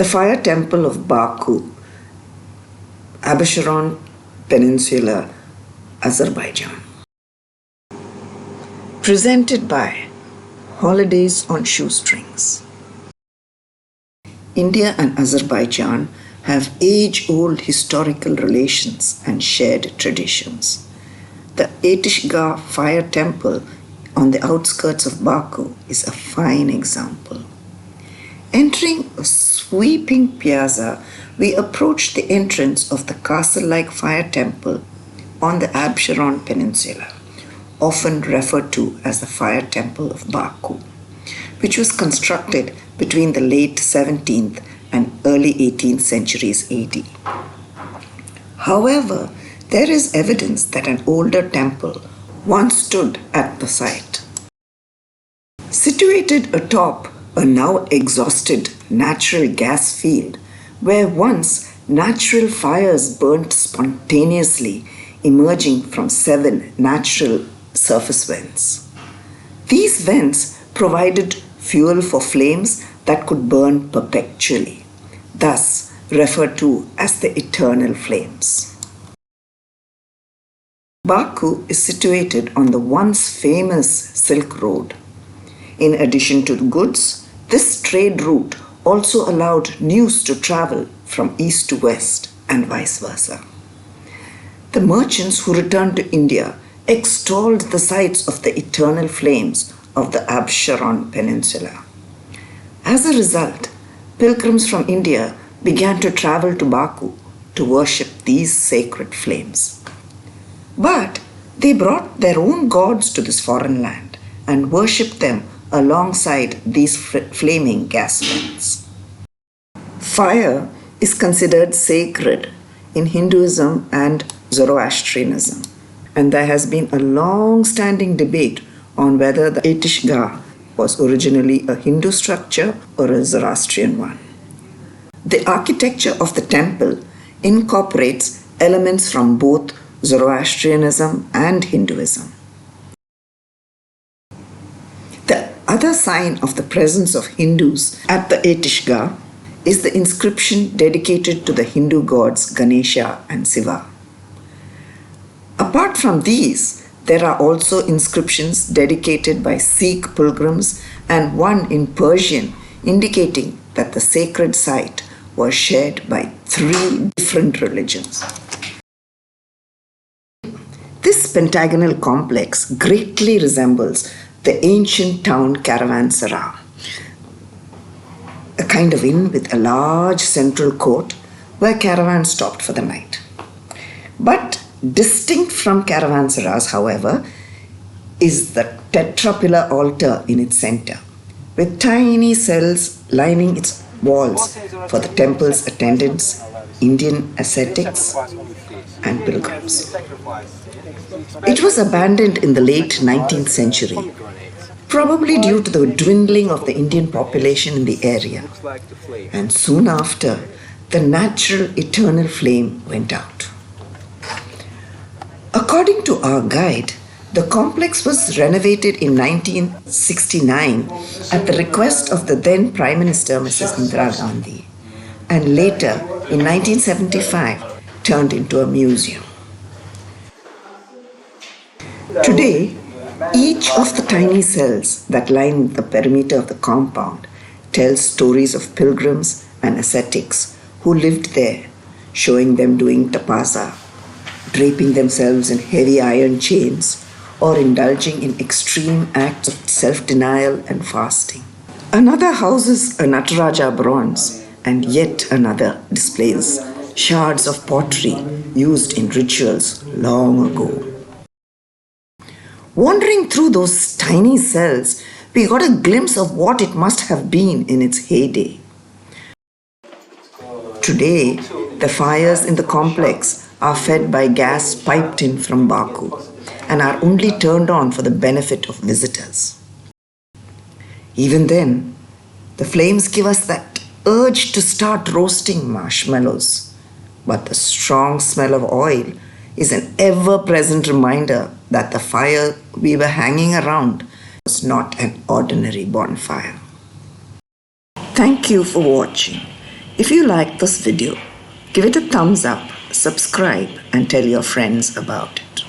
The fire temple of Baku, ABŞERON Peninsula, Azerbaijan. Presented by Holidays on Shoestrings. India and Azerbaijan have age-old historical relations and shared traditions. The Ateşgah fire temple on the outskirts of Baku is a fine example. Entering a sweeping piazza, we approach the entrance of the castle-like fire temple on the ABŞERON Peninsula, often referred to as the Fire Temple of Baku, which was constructed between the late 17th and early 18th centuries AD. However, there is evidence that an older temple once stood at the site. Situated atop a now exhausted natural gas field, where once natural fires burnt spontaneously, emerging from 7 natural surface vents. These vents provided fuel for flames that could burn perpetually, thus referred to as the eternal flames. Baku is situated on the once famous Silk Road. In addition to goods, this trade route also allowed news to travel from east to west and vice versa. The merchants who returned to India extolled the sites of the eternal flames of the ABŞERON Peninsula. As a result, pilgrims from India began to travel to Baku to worship these sacred flames. But they brought their own gods to this foreign land and worshipped them alongside these flaming gas vents. Fire is considered sacred in Hinduism and Zoroastrianism, and there has been a long-standing debate on whether the Ateşgah was originally a Hindu structure or a Zoroastrian one. The architecture of the temple incorporates elements from both Zoroastrianism and Hinduism. The other sign of the presence of Hindus at the Ateşgah is the inscription dedicated to the Hindu gods Ganesha and Shiva. Apart from these, there are also inscriptions dedicated by Sikh pilgrims and one in Persian indicating that the sacred site was shared by 3 different religions. This pentagonal complex greatly resembles the ancient town caravanserais, a kind of inn with a large central court where caravans stopped for the night. But distinct from caravanserais, however, is the tetrapillar altar in its center, with tiny cells lining its walls for the temple's attendants, Indian ascetics, and pilgrims. It was abandoned in the late 19th century, probably due to the dwindling of the Indian population in the area, and soon after, the natural eternal flame went out. According to our guide, the complex was renovated in 1969 at the request of the then Prime Minister Mrs. Indira Gandhi, and later in 1975 turned into a museum. Today, each of the tiny cells that line the perimeter of the compound tells stories of pilgrims and ascetics who lived there, showing them doing tapasa, draping themselves in heavy iron chains, or indulging in extreme acts of self-denial and fasting. Another houses a Nataraja bronze, and yet another displays shards of pottery used in rituals long ago. Wandering through those tiny cells, we got a glimpse of what it must have been in its heyday. Today, the fires in the complex are fed by gas piped in from Baku and are only turned on for the benefit of visitors. Even then, the flames give us that urge to start roasting marshmallows, but the strong smell of oil is an ever-present reminder that the fire we were hanging around was not an ordinary bonfire. Thank you for watching. If you like this video, give it a thumbs up, subscribe, and tell your friends about it.